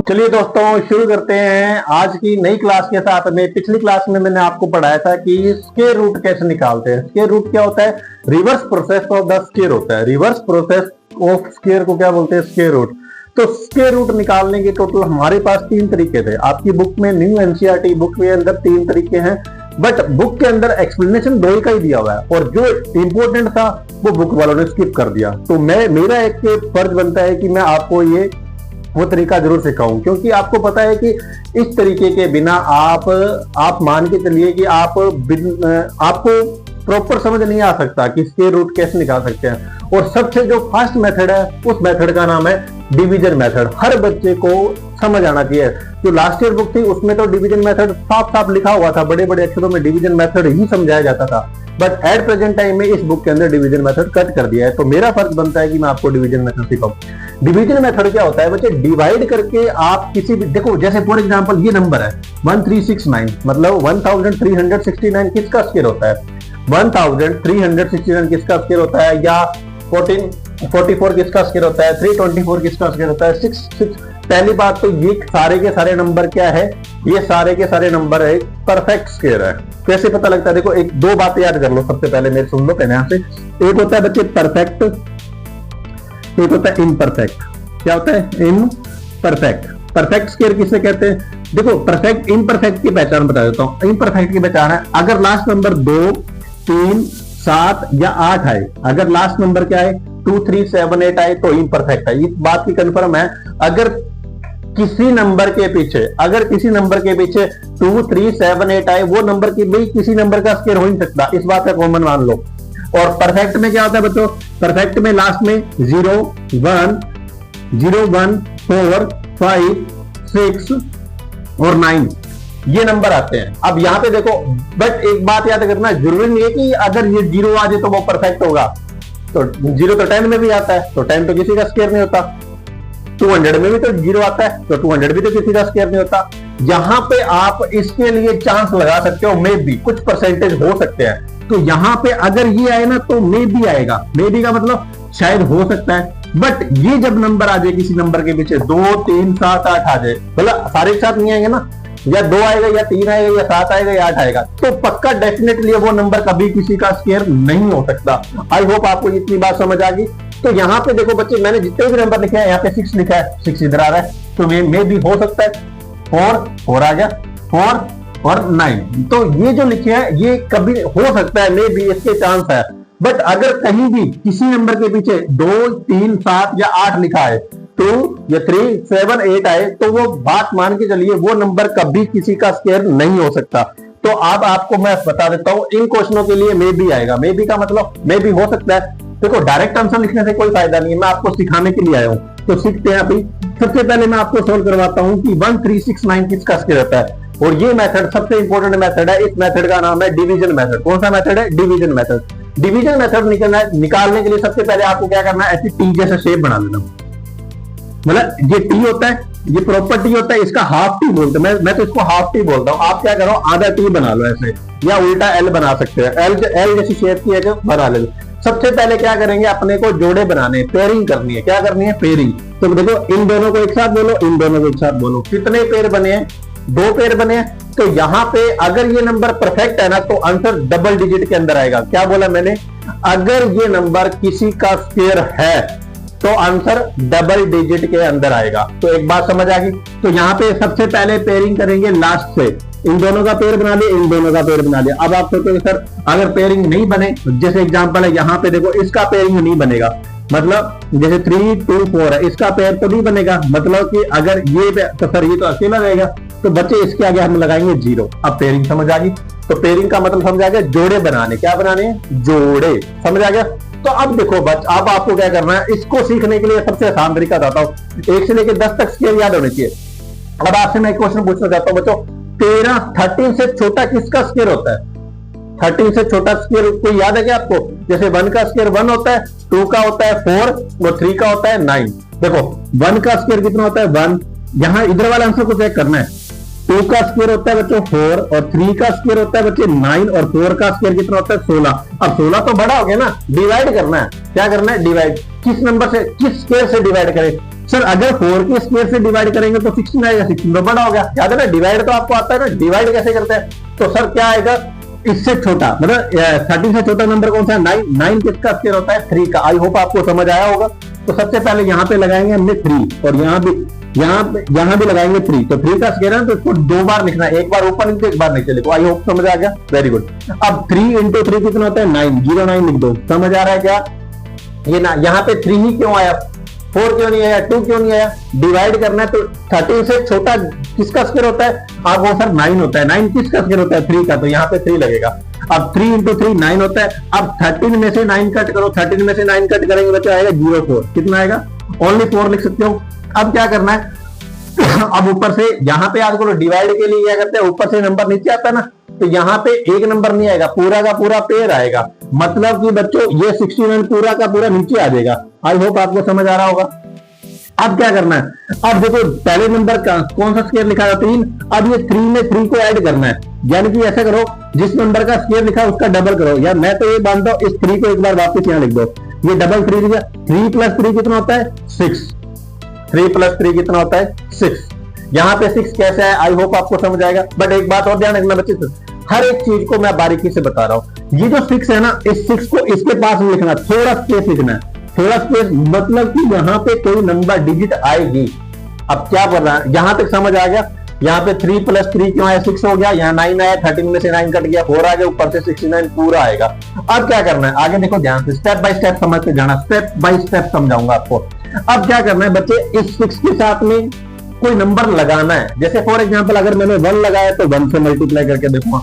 चलिए दोस्तों शुरू करते हैं आज की नई क्लास के साथ में। पिछली क्लास में मैंने आपको पढ़ाया था कि स्क्वायर रूट कैसे निकालते हैं। स्क्वायर रूट क्या होता है? Reverse process of the square होता है। रिवर्स प्रोसेस ऑफ स्क्वायर को क्या बोलते हैं? Square root. तो स्क्वायर रूट निकालने के टोटल हमारे पास 3 तरीके थे। आपकी बुक में न्यू एनसीईआरटी बुक के अंदर 3 तरीके हैं, बट बुक के अंदर एक्सप्लेनेशन 2 का ही दिया हुआ है और जो इंपॉर्टेंट था वो बुक वालों ने स्किप कर दिया। तो मेरा एक फर्ज बनता है कि मैं आपको वो तरीका जरूर सिखाऊं, क्योंकि आपको पता है कि इस तरीके के बिना आप मान के चलिए कि आपको प्रॉपर समझ नहीं आ सकता कि स्क्वायर रूट कैसे निकाल सकते हैं। और सबसे जो फास्ट मेथड है उस मेथड का नाम है डिवीजन मेथड। हर बच्चे को समझ आना चाहिए। जो लास्ट ईयर बुक थी उसमें तो डिवीजन मेथड साफ साफ लिखा हुआ था, बड़े बड़े अक्षरों में डिवीजन मेथड ही समझाया जाता था, बट एट प्रेजेंट टाइम में इस बुक के अंदर डिवीजन मेथड कट कर दिया है। तो मेरा फर्ज बनता है कि मैं आपको डिवीजन मेथड सिखाऊं। डिवीजन मेथड क्या होता है बच्चे? डिवाइड करके आप किसी भी, देखो जैसे फॉर एग्जांपल ये नंबर है 1369, मतलब 1369 किसका स्क्वायर होता है? 1369 किसका स्क्वायर होता है? या 1444 किसका स्क्वायर होता है? 324 किसका स्क्वायर होता है? 6। पहली बात तो ये सारे के सारे नंबर क्या है? ये सारे के सारे नंबर है परफेक्ट स्क्वायर है। कैसे पता लगता है? देखो 2 बातें याद कर लो सबसे पहले, मेरे सुन लो पहले यहाँ से। एक होता है बच्चे परफेक्ट, एक होता है इम्परफेक्ट। क्या होता है? इम्परफेक्ट। परफेक्ट स्क्वायर किसे कहते हैं? देखो परफेक्ट इम्परफेक्ट की पहचान बता देता हूं। इम्परफेक्ट की पहचान है अगर लास्ट नंबर 2, 3, 7 या 8 आए। अगर लास्ट नंबर क्या है? 2, 3, 7, 8 आए तो इम्परफेक्ट है। इस बात की कंफर्म है। अगर किसी नंबर के पीछे 2, 3, 7, 8 आए, वो नंबर की भी किसी नंबर का स्क्वायर हो नहीं सकता। इस बात का कॉमन मान लो। और परफेक्ट में क्या होता है बच्चों? परफेक्ट में लास्ट में 0, 1, 4, 5, 6 और 9 ये नंबर आते हैं। अब यहां पे देखो, बट एक बात याद करना, जरूरी नहीं है कि अगर ये 0 आ जाए तो वो परफेक्ट होगा। तो 0 तो 10 में भी आता है, तो 10 तो किसी का स्क्वायर नहीं होता। 200 में भी तो 0 आता है, तो 200 भी तो किसी का स्क्वायर नहीं होता। यहां पे आप इसके लिए चांस लगा सकते हो, मे बी कुछ परसेंटेज हो सकते हैं। तो यहां पे अगर ये आए ना तो मे बी आएगा। मे बी का मतलब शायद हो सकता है। बट ये जब नंबर आ जाए किसी नंबर के पीछे 2, 3, 7, 8 आ जाए, मतलब सारे एक साथ नहीं आएंगे ना, या 2 आएगा या 3 आएगा या 7 आएगा या 8 आएगा, तो पक्का डेफिनेटली वो नंबर कभी किसी का स्क्वायर नहीं हो सकता। आई होप आपको इतनी बात समझ आ गई। तो यहाँ पे देखो बच्चे, मैंने जितने भी नंबर लिखे हैं, यहाँ पे 6 लिखा है, 6 इधर आ रहा है, तो मे भी हो सकता है 4 आ गया, 4 और 9। तो ये जो लिखे हैं ये कभी हो सकता है, मे भी इसके चांस है। बट अगर कहीं भी किसी नंबर के पीछे 2, 3, 7 या 8 लिखा है, 2 या 3, 7, 8 आए, तो वो बात मान के चलिए वो नंबर कभी किसी का स्क्वायर नहीं हो सकता। तो अब आपको मैं बता देता हूं, इन क्वेश्चनों के लिए मे भी आएगा। मे भी का मतलब मे भी हो सकता है। देखो डायरेक्ट आंसर लिखने से कोई फायदा नहीं है, मैं आपको सिखाने के लिए आया हूं। तो सीखते हैं अभी। सबसे पहले मैं आपको सोल्व करवाता हूं कि 1369 किसका स्क्वायर होता है। और ये मेथड सबसे इंपॉर्टेंट मेथड है। इस मेथड का नाम है डिवीजन मेथड। कौन सा मेथड है? Division method. डिवीजन मेथड निकालने के लिए सबसे पहले आपको क्या करना है? ऐसी टी जैसा शेप बना लेना। मतलब ये टी होता है, ये प्रॉपर टी होता है, इसका हाफ टी बोलते हैं। मैं तो इसको हाफ टी बोलता हूं। आप क्या करो, आधा टी बना लो ऐसे, या उल्टा एल बना सकते हैं। एल जैसी शेप की है जो बना ले। सबसे पहले क्या करेंगे, अपने को जोड़े बनाने, पेयरिंग करनी है। क्या करनी है? पेयरिंग। तो देखो इन दोनों को एक साथ बोलो, इन दोनों को एक साथ बोलो। कितने पेयर बने हैं? 2 पेयर बने हैं। तो यहां पे अगर ये नंबर परफेक्ट है ना, तो आंसर डबल डिजिट के अंदर आएगा। क्या बोला मैंने? अगर ये नंबर किसी का स्क्वायर है तो आंसर डबल डिजिट के अंदर आएगा। तो एक बात समझ आ गई। तो यहाँ पे सबसे पहले पेयरिंग करेंगे लास्ट से। इन दोनों का पेयर बना लिया, इन दोनों का पेयर बना लिया। अब आप सोचोगे सर अगर पेयरिंग नहीं बने, जैसे एग्जांपल है यहाँ पे देखो, इसका पेयरिंग नहीं बनेगा, मतलब जैसे 3, 2, 4 है, इसका पेयर तो नहीं बनेगा। मतलब कि अगर ये तो सर ये तो अकेला रहेगा, तो बच्चे इसके आगे हम लगाएंगे 0। अब पेयरिंग समझ आ गई। तो पेयरिंग का मतलब समझ आ गया, जोड़े बनाने। क्या बनाने हैं? जोड़े। समझ आ गया। तो अब देखो अब आपको क्या करना है, इसको सीखने के लिए सबसे आसान तरीका बताता हूं। 1 से लेकर 10 तक स्केल याद होने चाहिए। अब आपसे मैं एक क्वेश्चन पूछना चाहता हूं बच्चों, 13 से छोटा किसका स्क्वायर होता है? 13 से छोटा स्क्वायर कोई याद है क्या आपको? जैसे 1 का स्क्वायर 1 होता है, 2 का होता है 4 और 3 का होता है 9। देखो 1 का स्क्वायर कितना होता है? 1। यहां इधर वाला आंसर को चेक करना है। 2 का स्क्वायर होता है बच्चों 4 और 3 का स्क्वायर होता है बच्चे 9 और 4 का स्क्वायर कितना होता है? 16। अब 16 तो बड़ा हो गया ना, डिवाइड करना है। क्या करना है? डिवाइड। किस नंबर से, किस स्क्वायर से डिवाइड करें? सर अगर 4 के स्क्वायर से डिवाइड करेंगे तो 16 आएगा, 16 तो बड़ा हो गया। याद है ना, डिवाइड तो आपको आता है ना, डिवाइड कैसे करते हैं। तो सर क्या आएगा, इससे छोटा मतलब 13 से छोटा नंबर कौन सा है, 9। 9 किसका स्क्वायर होता है, 3 का। आई होप आपको समझ आया होगा। तो सबसे पहले यहाँ पे लगाएंगे हमने 3 और यहाँ भी लगाएंगे 3। तो 3 का स्क्वायर है तो इसको 2 बार लिखना है, एक बार ऊपर लिखते एक बार नीचे लिखो। आई होप समझ आ गया, वेरी गुड। अब 3 into 3 कितना होता है, 9। 09 लिख दो। समझ आ रहा है क्या, ये ना यहाँ पे 3 ही क्यों आया, 4 क्यों नहीं आया, 2 क्यों नहीं आया। डिवाइड करना है तो 13 से छोटा किसका स्क्वायर होता है, आप वो सर 9 होता है। 9 किसका स्क्वायर होता है, 3 का। तो यहाँ पे 3 लगेगा। अब 3 into 3 9 होता है। अब 13 में से 9 कट करो, 13 में से 9 कट करेंगे बच्चा आएगा 04। कितना आएगा, ओनली 4 लिख सकते हो। अब क्या करना है, अब ऊपर से यहाँ पे याद करो, डिवाइड के लिए क्या करते हैं, ऊपर से नंबर नीचे आता है ना, तो यहाँ पे एक नंबर नहीं आएगा, पूरा का पूरा पेयर आएगा। मतलब कि बच्चों ये 69 पूरा का पूरा नीचे आ जाएगा। आई होप आपको समझ आ रहा होगा। अब क्या करना है, अब देखो पहले नंबर का कौन सा स्क्वायर लिखा था, 3। अब ये 3 में 3 को ऐड करना है, यानी कि ऐसा करो, जिस नंबर का स्क्वायर लिखा उसका डबल करो। यार मैं तो ये मानता हूं, इस 3 को एक बार वापस यहाँ लिख दो, ये डबल 3 लिखा। 3 + 3 कितना होता है, 6। 3 + 3 कितना होता है, 6। यहाँ पे 6 कैसे है, आई होप आपको समझ आएगा। बट एक बात और ध्यान रखना बच्चे, हर एक चीज को मैं बारीकी से बता रहा हूं। ये जो 6 है ना, इस 6 को इसके पास में लिखना, थोड़ा स्पेस लिखना है। थोड़ा स्पेस मतलब कि यहाँ पे कोई नंबर डिजिट आएगी। अब क्या कर रहा है, यहां तक समझ आ गया। यहाँ पे 3 + 3 क्यों आया, 6 हो गया। यहाँ 9 आया, 13 में से 9 कट गया, 4 आ गया, ऊपर से 69 पूरा आएगा। अब क्या करना है, आगे देखो ध्यान से, स्टेप बाय स्टेप समझते जाना, स्टेप बाय स्टेप समझाऊंगा आपको। अब क्या करना है बच्चे, इस 6 के साथ में कोई नंबर लगाना है। जैसे फॉर एग्जांपल अगर मैंने 1 लगाया तो 1 से मल्टीप्लाई करके देखो।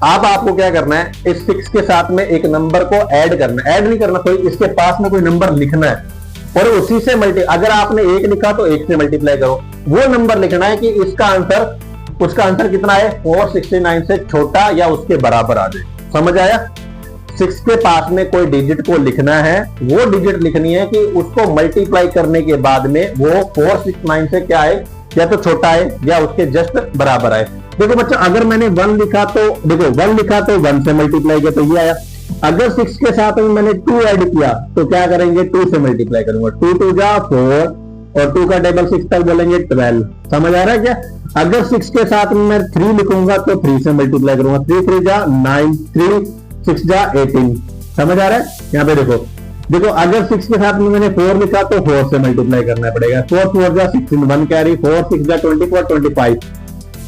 अब आपको क्या करना है, इस 6 के साथ में एक नंबर को ऐड करना है। ऐड नहीं करना, कोई इसके पास में कोई नंबर लिखना है और उसी से अगर आपने 1 लिखा तो 1 से मल्टीप्लाई करो। वो नंबर लिखना है कि इसका आंसर, उसका आंसर कितना है, 469 से छोटा या उसके बराबर आ जाए। समझ आया। 6 के पास में कोई डिजिट को लिखना है, वो डिजिट लिखनी है कि उसको मल्टीप्लाई करने के बाद में वो 469 से क्या है, या तो छोटा है या उसके जस्ट बराबर है। देखो बच्चा, अगर मैंने 1 लिखा तो देखो 1 लिखा तो 1 से मल्टीप्लाई किया तो ये आया। अगर 6 के साथ में मैंने 2 ऐड किया तो क्या करेंगे, 2 से मल्टीप्लाई करूंगा। 2 2 जा 4 और 2 का टेबल 6 तक बोलेंगे 12। समझ आ रहा है क्या। अगर 6 के साथ में मैं 3 लिखूंगा तो 3 से मल्टीप्लाई करूंगा। 3 3 जा 9, 3 6 जा 18। समझ आ रहा है। यहाँ पे देखो अगर 6 के साथ में मैंने 4 लिखा तो 4 से मल्टीप्लाई करना पड़ेगा। 4 4 जा 16, 1 कैरी, 4 6 जा 24 25।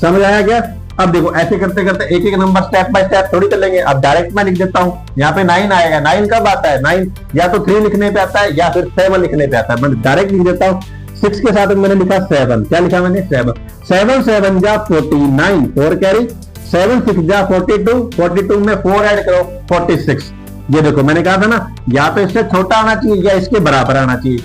समझ आया क्या। अब देखो ऐसे करते करते एक एक नंबर स्टेप बाय स्टेप थोड़ी चलेंगे। अब डायरेक्ट मैं लिख देता हूं, यहाँ पे 9 आएगा। 9 कब आता है, 9 या तो 3 लिखने पे आता है या फिर 7 लिखने पे आता है। मैं डायरेक्ट लिख देता हूँ। 6 के साथ मैंने लिखा 7। क्या लिखा मैंने, 7 7 7 जा 49, 4 कैरी, 7 6 जा 42, 42 में 4 ऐड करो 46। ये देखो मैंने कहा था ना, या तो इससे छोटा आना चाहिए या इसके बराबर आना चाहिए।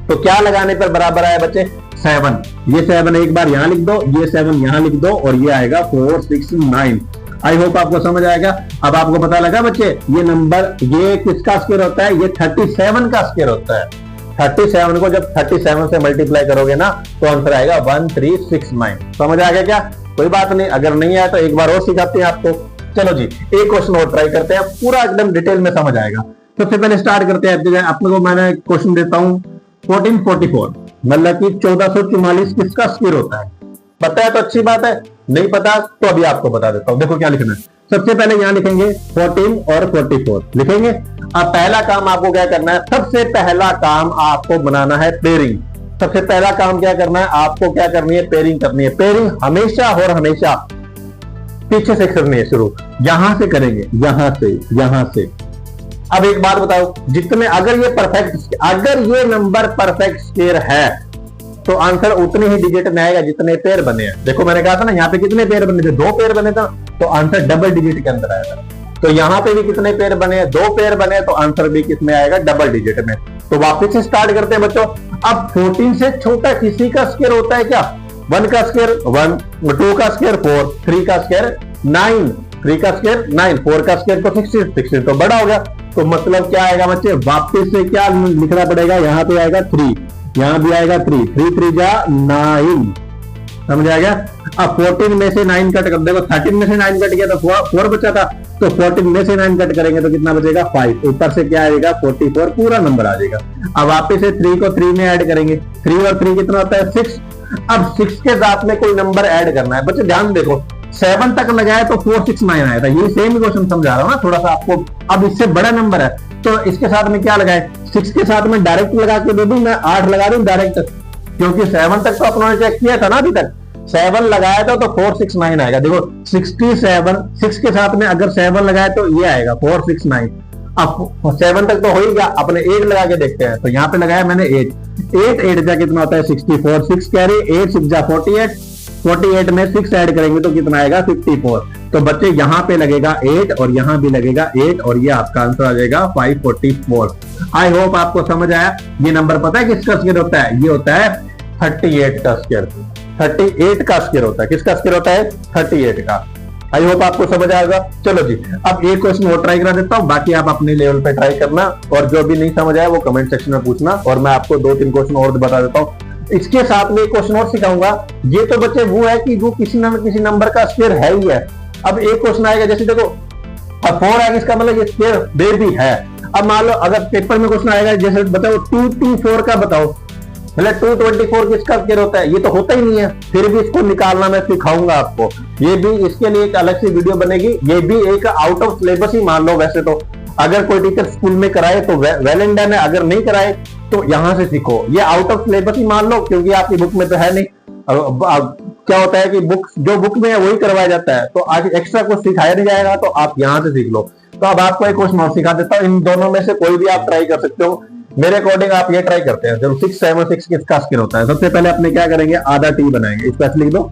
तो क्या लगाने पर बराबर आया बच्चे, 7। ये 7 एक बार यहां लिख दो, ये 7 यहां लिख दो और ये आएगा 4 6 9। आई होप आपको समझ आएगा। अब आपको पता लगा बच्चे, ये नंबर ये किसका स्क्वायर होता है, ये 37 का स्क्वायर होता है। 37 को जब 37 से मल्टीप्लाई करोगे ना तो आंसर आएगा 1369। समझ आ गया क्या। कोई बात नहीं, अगर नहीं आया तो एक बार और सिखाते हैं आपको। चलो जी, एक क्वेश्चन और ट्राई करते हैं, पूरा एकदम डिटेल में समझ आएगा। सबसे पहले स्टार्ट करते हैं। अपने को मैंने क्वेश्चन देता हूं 1444, मतलब कि 1444 किसका स्क्वायर होता है। पता है तो अच्छी बात है, नहीं पता तो अभी आपको बता देता हूं। देखो क्या लिखना है। सबसे पहले यहां लिखेंगे 14 और 44 लिखेंगे। अब पहला काम आपको क्या करना है, सबसे पहला काम आपको बनाना है पेयरिंग। सबसे पहला काम क्या करना है, आपको क्या करनी है, पेयरिंग करनी है। पेयरिंग हमेशा और हमेशा पीछे से करनी है, शुरू यहां से करेंगे, यहां से। अब एक बात बताओ, जितने अगर ये नंबर परफेक्ट स्क्वायर है तो आंसर उतने ही डिजिट में आएगा जितने पेयर बने हैं। देखो मैंने कहा था ना, यहाँ पे कितने पेयर बने थे, 2 पेयर बने थे, तो आंसर डबल डिजिट के अंदर आएगा। तो यहाँ पे भी कितने पेयर बने, 2 पेयर बने, तो आंसर भी किसमें आएगा, डबल डिजिट में। तो वापस से स्टार्ट करते हैं बच्चों। अब 14 से छोटा किसी का स्क्वायर होता है क्या, 1 का स्क्वायर 1, 2 का स्क्वायर 4, 3 का स्क्वायर 9, 3 का स्क्वायर 9, 4 का स्क्वायर तो 16 तो बड़ा हो गया। तो मतलब क्या आएगा बच्चे, वापस से क्या लिखना पड़ेगा, यहाँ पे आएगा 3, यहाँ भी आएगा 3, 3 3 जा 9। समझ आ गया। अब 14 में से 9 कट कर, देखो 13 में से 9 कट गया तो 4 बचा था, तो 14 में से 9 कट करेंगे तो कितना बचेगा 5, ऊपर से क्या आएगा 44 पूरा नंबर आ जाएगा। अब वापस से 3 को 3 में ऐड करेंगे, 3 और 3 कितना होता है 6। अब 6 के साथ में कोई नंबर ऐड करना है, बच्चे ध्यान देखो 7 तक लगाया तो 469 आया था, ये सेम क्वेश्चन समझा रहा हूँ ना थोड़ा सा आपको। अब इससे बड़ा नंबर है तो इसके साथ में क्या लगाए, 6 के साथ में डायरेक्ट लगा के दे दूं, मैं 8 लगा दूं डायरेक्ट, क्योंकि 7 तक तो अपना चेक किया था ना अभी तक, 7 लगाया था तो 469 आएगा। देखो 67, 6 के साथ में अगर 7 लगाया तो ये आएगा 469। अब 7 तक तो हो ही गया, अपने 8 लगा के देखते हैं, तो यहाँ पे लगाया मैंने 8 जा कितना होता है 64, 6 कैरी 8 6 जा 48, 48 में 6 ऐड करेंगे तो कितना आएगा 54। तो बच्चे यहाँ पे लगेगा 8 और यहाँ भी लगेगा 8 और ये आपका आंसर आ जाएगा 544। आई होप आपको समझ आया। ये नंबर पता है किसका स्क्वायर होता है, ये होता है 38 का स्क्वायर, 38 का स्क्वायर होता है। किसका स्क्वायर होता है 38 का। आई होप आपको समझ आएगा। चलो जी, अब एक क्वेश्चन और ट्राई करा देता हूँ, बाकी आप अपने लेवल पे ट्राई करना, और जो भी नहीं समझ आया वो कमेंट सेक्शन में पूछना, और मैं आपको 2-3 क्वेश्चन और बता देता हूँ। इसके साथ में एक क्वेश्चन और सिखाऊंगा। ये तो बच्चे वो है कि जो किसी न किसी नंबर का स्क्वायर है ही है। अब एक क्वेश्चन आएगा, जैसे देखो 4 है, इसका मतलब ये स्क्वायर दे भी है। अब मान लो अगर पेपर में क्वेश्चन आएगा, जैसे बताओ 224 का बताओ, मतलब 224 किसका स्क्वायर होता है, ये तो होता ही नहीं है, फिर भी इसको निकालना मैं सिखाऊंगा आपको। ये भी इसके लिए एक अलग सी वीडियो बनेगी, ये भी एक आउट ऑफ सिलेबस ही मान लो। वैसे तो अगर कोई टीचर स्कूल में कराए तो वेल एंड डन है, अगर नहीं कराए तो यहां से सीखो। ये आउट ऑफ सिलेबस ही मान लो, क्योंकि आपकी बुक में तो है नहीं। क्या होता है कि बुक जो बुक में है वही करवाया जाता है, तो आज एक्स्ट्रा कुछ सिखाया नहीं जाएगा, तो आप यहां से सीख लो। तो अब आपको एक क्वेश्चन और सिखा देता हूँ, इन दोनों में से कोई भी आप ट्राई कर सकते हो। मेरे अकॉर्डिंग आप ये ट्राई करते हैं, जब 676 किसका स्क्वायर होता है। सबसे पहले अपने क्या करेंगे, आधा टी बनाएंगे, इसको ऐसे लिख दो।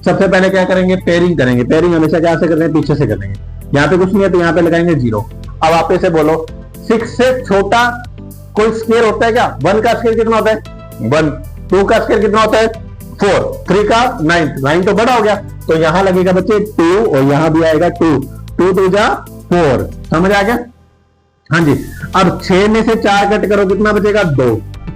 सबसे पहले क्या करेंगे, पेयरिंग करेंगे। पेयरिंग हमेशा क्या से करते हैं, पीछे से करेंगे। यहाँ पे कुछ नहीं है तो यहाँ पे लगाएंगे 0। अब आप इसे बोलो 6 से छोटा कोई स्क्वायर होता है क्या। 1 का स्क्वायर कितना होता है 1, 2 का स्क्वायर कितना होता है 4, 3 का 9 तो बड़ा हो गया, तो यहां लगेगा बच्चे 2 और यहां भी आएगा 2, 2 2 जा 4। समझ आ गया। हाँ जी। अब 6 में से 4 कट करो, कितना बचेगा 2,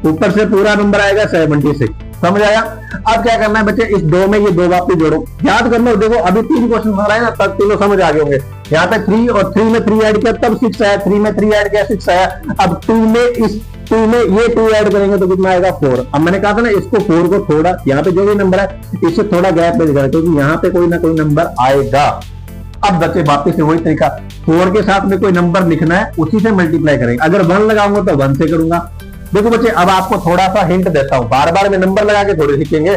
ऊपर से पूरा नंबर आएगा 76। समझ आया। अब क्या करना है बच्चे, इस 2 में ये 2 वापस जोड़ो, याद कर लो। देखो अभी 3 क्वेश्चन आ रहा है ना, तब तीनों समझ आ गए होंगे। यहाँ पे 3 और 3 में 3 ऐड किया तब 6 आया, 3 में 3 ऐड किया 6 आया। अब 2 में इस 2 में ये 2 ऐड करेंगे तो कितना आएगा 4। अब मैंने कहा था ना, इसको 4 को थोड़ा, यहाँ पे जो भी नंबर है इससे थोड़ा गैप में दिखा, क्योंकि यहाँ पे कोई ना कोई नंबर आएगा। अब बच्चे वापस से वही तरीका, 4 के साथ में कोई नंबर लिखना है, उसी से मल्टीप्लाई करेंगे। अगर 1 लगाऊंगा तो 1 से करूंगा। देखो बच्चे, अब आपको थोड़ा सा हिंट देता हूं, बार बार में नंबर लगा के थोड़े सीखेंगे।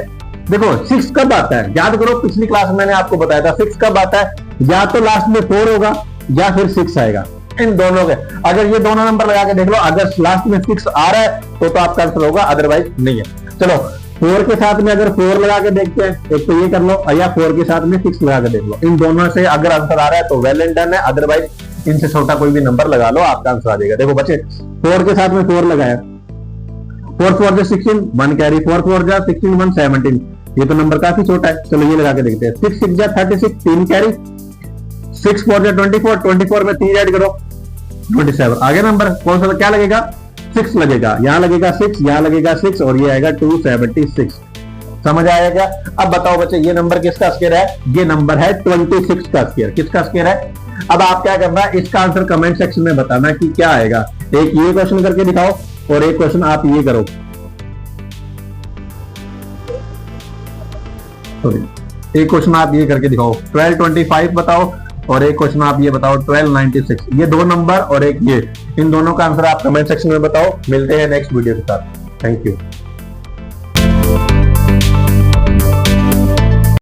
देखो 6 कब आता है, याद करो पिछली क्लास में मैंने आपको बताया था 6 कब आता है, या तो लास्ट में 4 होगा या फिर 6 आएगा। इन दोनों के अगर ये दोनों नंबर लगा के देख लो, अगर लास्ट में 6 आ रहा है तो आपका आंसर होगा, अदरवाइज नहीं है। चलो 4 के साथ में अगर 4 लगा के देखते हैं, एक तो ये कर लो, या 4 के साथ में 6 लगा के देख लो। इन दोनों से अगर आंसर आ रहा है तो वेल एंड डन है, अदरवाइज इनसे छोटा कोई भी नंबर लगा लो, आपका आंसर आ जाएगा। देखो बच्चे 4 के साथ में 4 लगाया, 4 4 जा 16, 1 कैरी, 4 4 जा 16, 1 17, ये तो नंबर काफी छोटा है। चलो ये लगा के देखते हैं, 6 6 जा 36, 3 कैरी, 6 4 जा 24, 24 में 3 ऐड करो 27, आगे नंबर कौन सा क्या लगेगा 6 लगेगा, यहाँ लगेगा 6, यहाँ लगेगा 6 और ये आएगा 276। समझ आया क्या। अब बताओ बच्चे, ये नंबर किसका स्क्वायर है, ये नंबर है 26 का स्क्वायर। किसका स्क्वायर है। अब आप क्या करना है, इसका आंसर कमेंट सेक्शन में बताना कि क्या आएगा। एक ये क्वेश्चन करके दिखाओ और एक क्वेश्चन आप ये करो, एक क्वेश्चन आप ये करके दिखाओ 1225 बताओ, और एक क्वेश्चन आप ये बताओ 1296। ये 2 नंबर और एक ये, इन दोनों का आंसर आप कमेंट सेक्शन में बताओ। मिलते हैं नेक्स्ट वीडियो के साथ। Thank you.